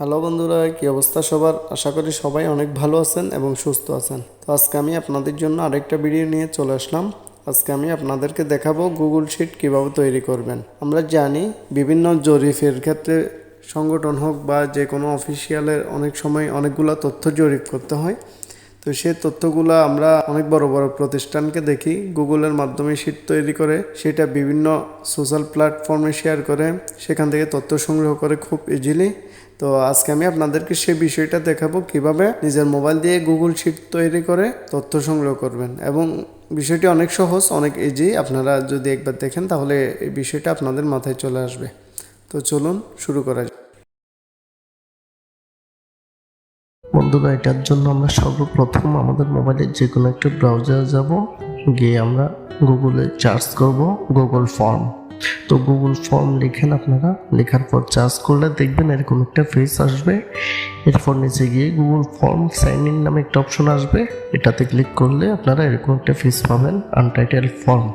Hello বন্ধুরা, কি অবস্থা সবার? আশা করি সবাই অনেক ভালো আছেন এবং সুস্থ আছেন। তো আজকে আমি আপনাদের জন্য আরেকটা ভিডিও নিয়ে চলে আসলাম। আজকে আমি আপনাদেরকে দেখাবো গুগল শিট কিভাবে তৈরি করবেন। আমরা জানি বিভিন্ন জরিপের ক্ষেত্রে সংগঠন হোক বা যে কোনো অফিসিয়ালের অনেক সময় অনেকগুলো তথ্য জরিপ করতে হয়। তো সেই তথ্যগুলো আমরা অনেক বড় বড় প্রতিষ্ঠানকে দেখি গুগলের মাধ্যমে শিট তৈরি করে সেটা বিভিন্ন সোশ্যাল প্ল্যাটফর্মে শেয়ার করে, সেখান থেকে তথ্য সংগ্রহ করে খুব ইজিলি। তো আজকে আমি আপনাদেরকে সেই বিষয়টা দেখাবো কিভাবে নিজের মোবাইল দিয়ে গুগল শিট তৈরি করে তথ্য সংগ্রহ করবেন। এবং বিষয়টি অনেক সহজ, অনেক ইজি। আপনারা যদি একবার দেখেন তাহলে এই বিষয়টা আপনাদের মাথায় চলে আসবে। তো চলুন শুরু করা যাক। বন্ধুরা, এটার জন্য আমরা সর্বপ্রথম আমাদের মোবাইলের যে কোনো একটা ব্রাউজার যাব, গিয়ে আমরা গুগলে সার্চ করব গুগল ফর্ম। তো গুগল ফর্ম লিখেন আপনারা, লেখার পর সার্চ করলে দেখবেন এরকম একটা পেজ আসবে। এরপর নিচে গিয়ে গুগল ফর্ম সাইন ইন নামে একটা অপশন আসবে, এটাতে ক্লিক করলে আপনারা এরকম একটা পেজ পাবেন, আনটাইটেল ফর্ম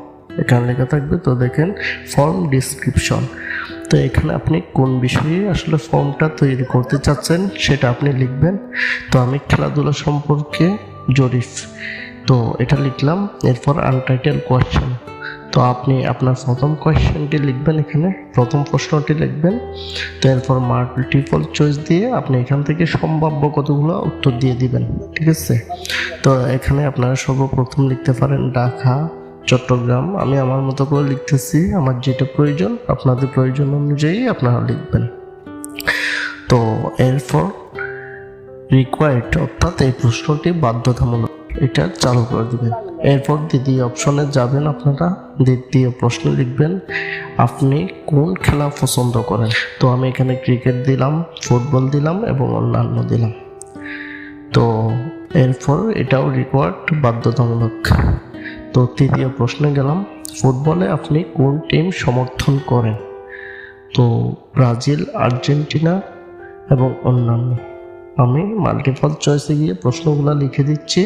এখানে লেখা থাকবে। তো দেখেন ফর্ম ডিসক্রিপশন, তো এখানে আপনি কোন বিষয়ে আসলে ফর্মটা তৈরি করতে চাচ্ছেন সেটা আপনি লিখবেন। তো আমি খেলাধুলা সম্পর্কে জরিপ, তো এটা লিখলাম। এরপর আনটাইটেল কোয়েশ্চেন, তো আপনি আপনার প্রথম কোয়েশ্চেনটি লিখবেন, এখানে প্রথম প্রশ্নটি লিখবেন। তো এরপর মাল্টিপল চয়েস দিয়ে আপনি এখান থেকে সম্ভাব্য কতগুলো উত্তর দিয়ে দিবেন, ঠিক আছে। তো এখানে আপনারা সর্বপ্রথম লিখতে পারেন ঢাকা, চট্টগ্রাম। আমি আমার মতো করে লিখতেছি, আমার যেটা প্রয়োজন আপনাদের প্রয়োজন অনুযায়ী আপনারা লিখবেন। তো এরপর রিকোয়ার্ড, অর্থাৎ এই প্রশ্নটি বাধ্যতামূলক, এটা চালু করে দিবেন। এরপর দ্বিতীয় অপশনে যাবেন, আপনারা দ্বিতীয় প্রশ্ন লিখবেন আপনি কোন খেলা পছন্দ করেন। তো আমি এখানে ক্রিকেট দিলাম, ফুটবল দিলাম এবং অন্যান্য দিলাম। তো এরপর এটাও রিকোয়ার্ড, বাধ্যতামূলক। তো তৃতীয় প্রশ্নে গেলাম, ফুটবলে আপনি কোন টিম সমর্থন করেন। তো ব্রাজিল, আর্জেন্টিনা এবং অন্যান্য। আমি মাল্টিপল চয়েসে গিয়ে প্রশ্নগুলো লিখে দিচ্ছি।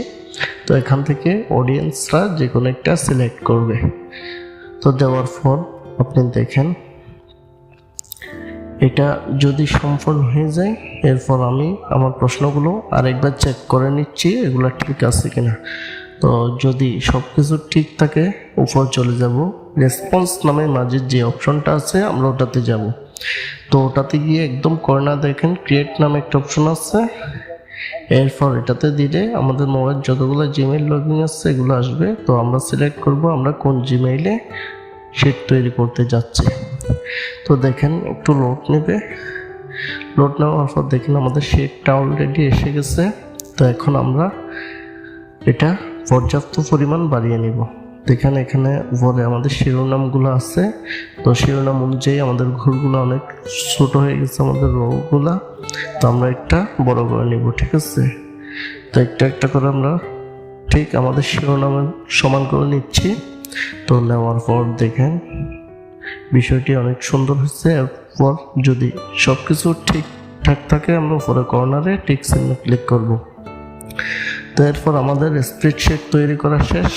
তো এখান থেকে অডিয়েন্সরা যে কোনো একটা সিলেক্ট করবে। তো দেওয়ার পর আপনি দেখেন এটা যদি সম্পূর্ণ হয়ে যায়, এরপর আমি আমার প্রশ্নগুলো আরেকবার চেক করে নিচ্ছি এগুলো ঠিক আছে কিনা। তো যদি সব কিছু ঠিক থাকে উপর চলে যাব, রেসপন্স নামে মাঝে যে অপশনটা আছে আমরা ওটাতে যাব। তো ওটাতে গিয়ে একদম কর্নার দেখেন ক্রিয়েট নামে একটা অপশন আছে। এরপর এটাতে দিলে আমাদের মোবাইল যতগুলো জিমেইল লগইন আছে এগুলো আসবে। তো আমরা সিলেক্ট করব আমরা কোন জিমেইলে শিট তৈরি করতে যাচ্ছি। তো দেখেন একটু লোড নেবে, লোড নেওয়ার পর দেখেন আমাদের শিটটা অলরেডি এসে গেছে। তো এখন আমরা এটা পর্যাপ্ত পরিমাণ বাড়িয়ে নিব। দেখেন এখানে উপরে আমাদের শিরোনামগুলো আছে। তো শিরোনাম অনুযায়ী আমাদের ঘরগুলো অনেক ছোট হয়ে গেছে, আমাদের রোগুলা। তো আমরা একটা বড় করে নিব, ঠিক আছে। তো একটা একটা করে আমরা ঠিক আমাদের শিরোনামের সমান করে নিচ্ছি। তো নেওয়ার পর দেখেন বিষয়টি অনেক সুন্দর হচ্ছে। এরপর যদি সব কিছু ঠিকঠাক থাকে আমরা উপরে কর্নারে টিক চিহ্ন ক্লিক করব। তো এরপর আমাদের স্প্রেডশিট তৈরি করা শেষ।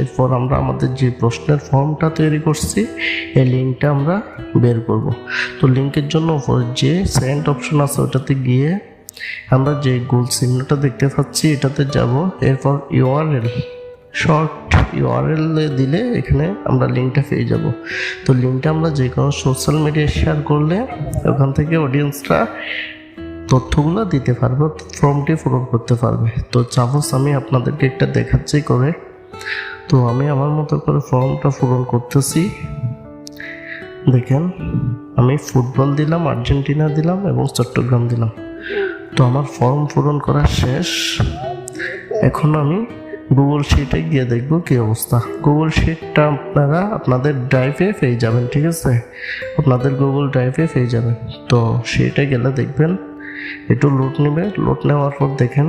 এরপর আমরা আমাদের যে প্রশ্নের ফর্মটা তৈরি করছি এই লিঙ্কটা আমরা বের করব। তো লিঙ্কের জন্য উপরে যে সেন্ড অপশন আছে ওটাতে গিয়ে আমরা যে গোল চিহ্নটা দেখতে পাচ্ছি এটাতে যাব। এরপর ইউআরএল, শর্ট ইউআরএল দিলে এখানে আমরা লিঙ্কটা পেয়ে যাব। তো লিঙ্কটা আমরা যে কোনো সোশ্যাল মিডিয়ায় শেয়ার করলে ওখান থেকে অডিয়েন্সরা তথ্যগুলো দিতে পারবে, ফর্মটি পূরণ করতে পারবে। তো সাপোজ আমি আপনাদেরকে একটা দেখাচ্ছি করে, তো আমি আমার মতো করে ফর্মটা পূরণ করতেছি। দেখেন আমি ফুটবল দিলাম, আর্জেন্টিনা দিলাম এবং চট্টগ্রাম দিলাম। তো আমার ফর্ম পূরণ করা শেষ। এখন আমি গুগল শিটে গিয়ে দেখবো কি অবস্থা। গুগল শিটটা আপনারা আপনাদের ড্রাইভে পেয়ে যাবেন, ঠিক আছে, আপনাদের গুগল ড্রাইভে পেয়ে যাবেন। তো সেটা গেলে দেখবেন একটু লোড নেবে, লোড নেওয়ার পর দেখেন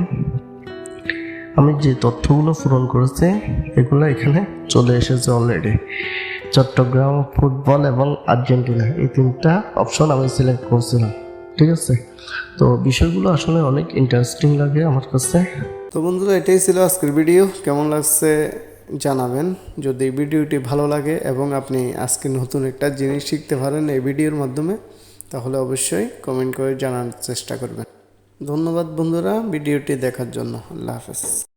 আমি যে তথ্যগুলো পূরণ করেছি এগুলো এখানে চলে এসেছে অলরেডি। চট্টগ্রাম, ফুটবল এবং আর্জেন্টিনা এই তিনটা অপশন আমি সিলেক্ট করছিলাম, ঠিক আছে। তো বিষয়গুলো আসলে অনেক ইন্টারেস্টিং লাগে আমার কাছে। তো বন্ধুরা, এটাই ছিল আজকের ভিডিও। কেমন লাগছে জানাবেন। যদি ভিডিওটি ভালো লাগে এবং আপনি আজকে নতুন একটা জিনিস শিখতে পারেন এই ভিডিওর মাধ্যমে, তাহলে অবশ্যই কমেন্ট করে জানার চেষ্টা করবেন। ধন্যবাদ বন্ধুরা ভিডিওটি দেখার জন্য। আল্লাহ হাফেজ।